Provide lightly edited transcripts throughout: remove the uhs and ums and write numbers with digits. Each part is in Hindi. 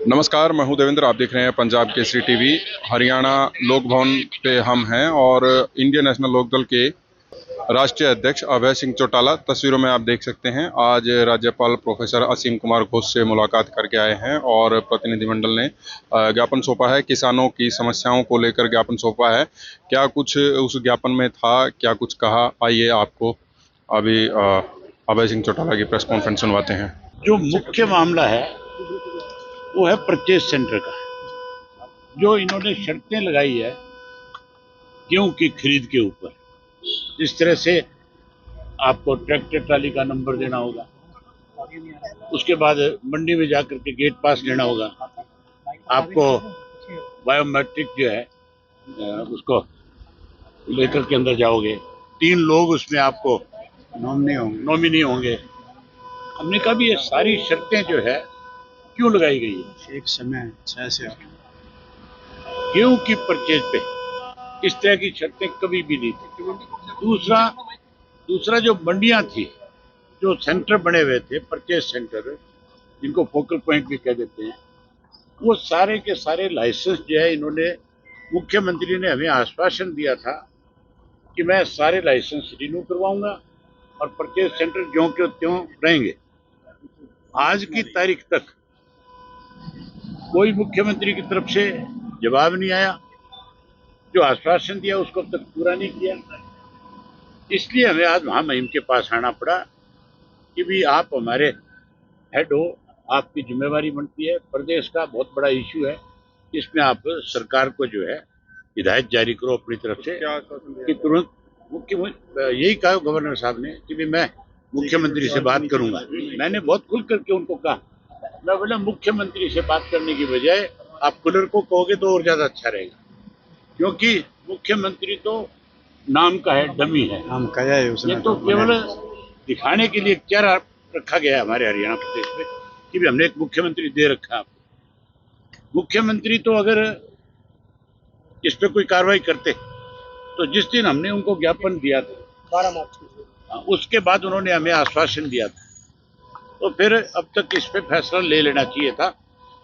नमस्कार, मैं हूं देवेंद्र। आप देख रहे हैं पंजाब केसरी टीवी। हरियाणा लोक भवन पे हम हैं और इंडियन नेशनल लोकदल के राष्ट्रीय अध्यक्ष अभय सिंह चौटाला तस्वीरों में आप देख सकते हैं। आज राज्यपाल प्रोफेसर असीम कुमार घोष से मुलाकात करके आए हैं और प्रतिनिधिमंडल ने ज्ञापन सौंपा है। किसानों की समस्याओं को लेकर ज्ञापन सौंपा है। क्या कुछ उस ज्ञापन में था, क्या कुछ कहा, आइए आपको अभी अभय सिंह चौटाला की प्रेस कॉन्फ्रेंस सुनवाते हैं। जो मुख्य मामला है वो है परचेज सेंटर का। जो इन्होंने शर्तें लगाई है गेहूं की खरीद के ऊपर, जिस तरह से आपको ट्रैक्टर ट्राली का नंबर देना होगा, उसके बाद मंडी में जाकर के गेट पास लेना होगा, आपको बायोमेट्रिक जो है उसको लेकर के अंदर जाओगे, 3 लोग उसमें आपको नॉमिनी होंगे। हमने कहा भी ये सारी शर्तें जो है क्यों लगाई गई है? एक समय 6 से गेहूं की परचेज पे इस तरह की शर्तें कभी भी नहीं थी। दूसरा जो मंडियां थी, जो सेंटर बने हुए थे, परचेज सेंटर जिनको फोकल पॉइंट भी कह देते हैं, वो सारे के सारे लाइसेंस जो है इन्होंने, मुख्यमंत्री ने हमें आश्वासन दिया था कि मैं सारे लाइसेंस रिन्यू करवाऊंगा और परचेज सेंटर ज्यों के त्यों रहेंगे। आज की तारीख तक कोई मुख्यमंत्री की तरफ से जवाब नहीं आया। जो आश्वासन दिया उसको अब तक पूरा नहीं किया। इसलिए हमें आज महामहिम के पास आना पड़ा कि भी आप हमारे हेड हो, आपकी जिम्मेवारी बनती है। प्रदेश का बहुत बड़ा इश्यू है, इसमें आप सरकार को जो है हिदायत जारी करो अपनी तरफ से कि तुरंत यही कहा गवर्नर साहब ने कि भी मैं मुख्यमंत्री से बात करूंगा। मैंने बहुत खुल करके उनको कहा, मैं बोला मुख्यमंत्री से बात करने की बजाय आप कूलर को कहोगे तो और ज्यादा अच्छा रहेगा, क्योंकि मुख्यमंत्री तो नाम का है, डमी है। हम कहा है उसने ये तो केवल दिखाने के लिए चेहरा रखा गया है हमारे हरियाणा प्रदेश में कि भी हमने एक मुख्यमंत्री दे रखा है। मुख्यमंत्री तो अगर इस पे कोई कार्रवाई करते तो जिस दिन हमने उनको ज्ञापन दिया था 12 मार्च को, उसके बाद उन्होंने हमें आश्वासन दिया था, तो फिर अब तक इस पे फैसला ले लेना चाहिए था।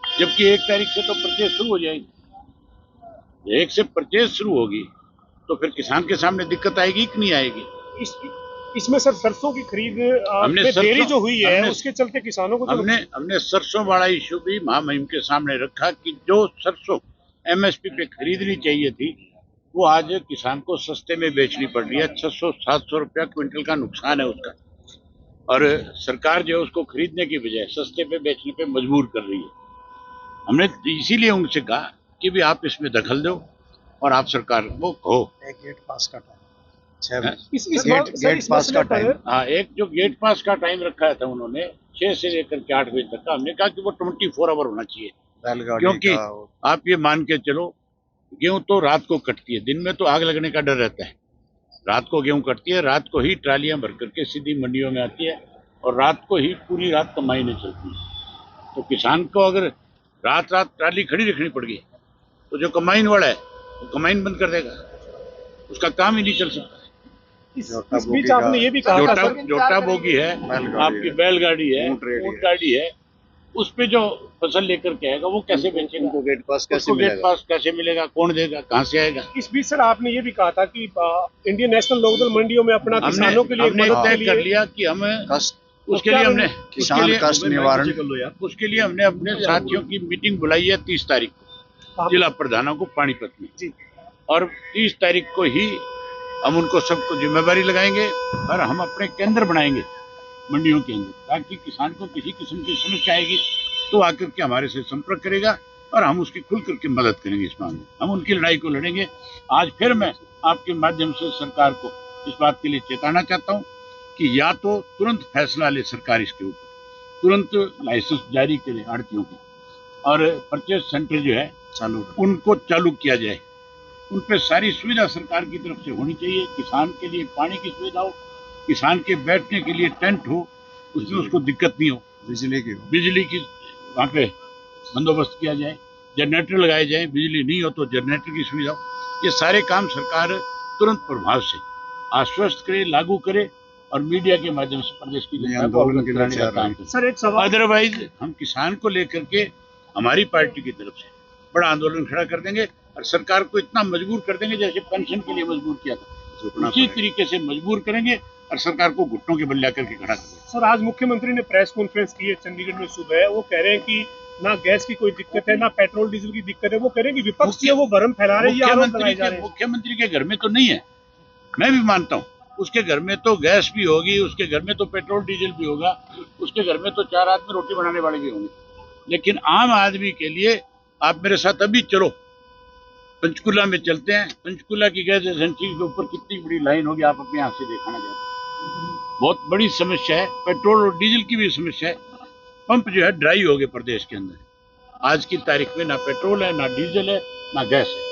जबकि 1 तारीख से तो परचेज शुरू हो जाएगी। 1 से परचेज शुरू होगी तो फिर किसान के सामने दिक्कत आएगी कि नहीं आएगी? इसमें सर सरसों की खरीद हमने में देरी जो हुई है उसके चलते किसानों को हमने सरसों वाला इशू भी महामहिम के सामने रखा कि जो सरसों एमएसपी पे खरीदनी चाहिए थी वो आज किसान को सस्ते में बेचनी पड़ रही है। 600-700 रुपया क्विंटल का नुकसान है उसका, और सरकार जो है उसको खरीदने की बजाय सस्ते पे बेचने पे मजबूर कर रही है। हमने इसीलिए उनसे कहा कि भी आप इसमें दखल दो और आप सरकार को कहो। गेट पास का टाइम 6 गेट पास का टाइम, हाँ, एक जो गेट पास का टाइम रखा था उन्होंने 6 से लेकर के 8 बजे तक का, हमने कहा कि वो 24 आवर होना चाहिए। क्योंकि आप ये मान के चलो, गेहूं तो रात को कटती है, दिन में तो आग लगने का डर रहता है। रात को गेहूं कटती है, रात को ही ट्रालियां भर करके सीधी मंडियों में आती है और रात को ही पूरी रात कमाईने चलती है। तो किसान को अगर रात ट्राली खड़ी रखनी पड़ गई तो जो कमाईन वाला है वो कमाईन बंद कर देगा, उसका काम ही नहीं चल सकता। इस बीच आपने ये भी कहा था सर, जोटा बोगी है, आपकी बैलगाड़ी है, ऊंट गाड़ी है, उस पे जो फसल लेकर के आएगा वो कैसे बेचेगा? उनको गेट पास कैसे मिलेगा? कौन देगा? कहाँ से आएगा? इस बीच सर आपने ये भी कहा था कि इंडियन नेशनल लोकदल मंडियों में अपना किसानों के लिए हमने तय कर लिया कि हम उसके लिए हमने किसान कष्ट निवारण उसके लिए हमने अपने साथियों की मीटिंग बुलाई है 30 तारीख को जिला प्रधानों को पानीपत में, और 30 तारीख को ही हम उनको सबको जिम्मेवारी लगाएंगे और हम अपने केंद्र बनाएंगे मंडियों के अंदर, ताकि किसान को किसी किस्म की समस्या आएगी तो आकर के हमारे से संपर्क करेगा और हम उसकी खुल करके मदद करेंगे। इस मामले में हम उनकी लड़ाई को लड़ेंगे। आज फिर मैं आपके माध्यम से सरकार को इस बात के लिए चेताना चाहता हूँ कि या तो तुरंत फैसला ले सरकार इसके ऊपर, तुरंत लाइसेंस जारी करे आड़तियों को, और परचेज सेंटर जो है उनको चालू किया जाए। उन पर सारी सुविधा सरकार की तरफ से होनी चाहिए। किसान के लिए पानी की सुविधा हो, किसान के बैठने के लिए टेंट हो, उसमें उसको दिक्कत नहीं हो, बिजली की वहाँ पे बंदोबस्त किया जाए, जनरेटर लगाए जाए, बिजली नहीं हो तो जनरेटर की सुविधा हो। ये सारे काम सरकार तुरंत प्रभाव से आश्वस्त करे, लागू करे और मीडिया के माध्यम से प्रदेश की जनता को अवगत कराने का काम करे। सर एक सवाल, अदरवाइज हम किसान को लेकर के हमारी पार्टी की तरफ से बड़ा आंदोलन खड़ा कर देंगे और सरकार को इतना मजबूर कर देंगे जैसे पेंशन के लिए मजबूर किया था, उसी तरीके से मजबूर करेंगे और सरकार को घुटनों के बल ला करके खड़ा कर देंगे। सर, आज मुख्यमंत्री ने प्रेस कॉन्फ्रेंस की है चंडीगढ़ में सुबह। वो कह रहे हैं कि ना गैस की कोई दिक्कत है, ना पेट्रोल डीजल की दिक्कत है। वो कह रहे हैं कि विपक्ष जो है वो भरम फैला रहे हैं, ये आरोप लगाए जा रहे हैं। मुख्यमंत्री के घर में तो नहीं है, मैं भी मानता हूँ उसके घर में तो गैस भी होगी, उसके घर में तो पेट्रोल डीजल भी होगा, उसके घर में तो 4 आदमी रोटी बनाने वाले भी होंगे, लेकिन आम आदमी के लिए आप मेरे साथ अभी चलो, पंचकुला में चलते हैं। पंचकुला की गैस एजेंसी के ऊपर कितनी बड़ी लाइन होगी, आप अपनी आंख से देखना चाहते हैं। बहुत बड़ी समस्या है, पेट्रोल और डीजल की भी समस्या है। पंप जो है ड्राई हो गए प्रदेश के अंदर। आज की तारीख में ना पेट्रोल है, ना डीजल है, ना गैस है।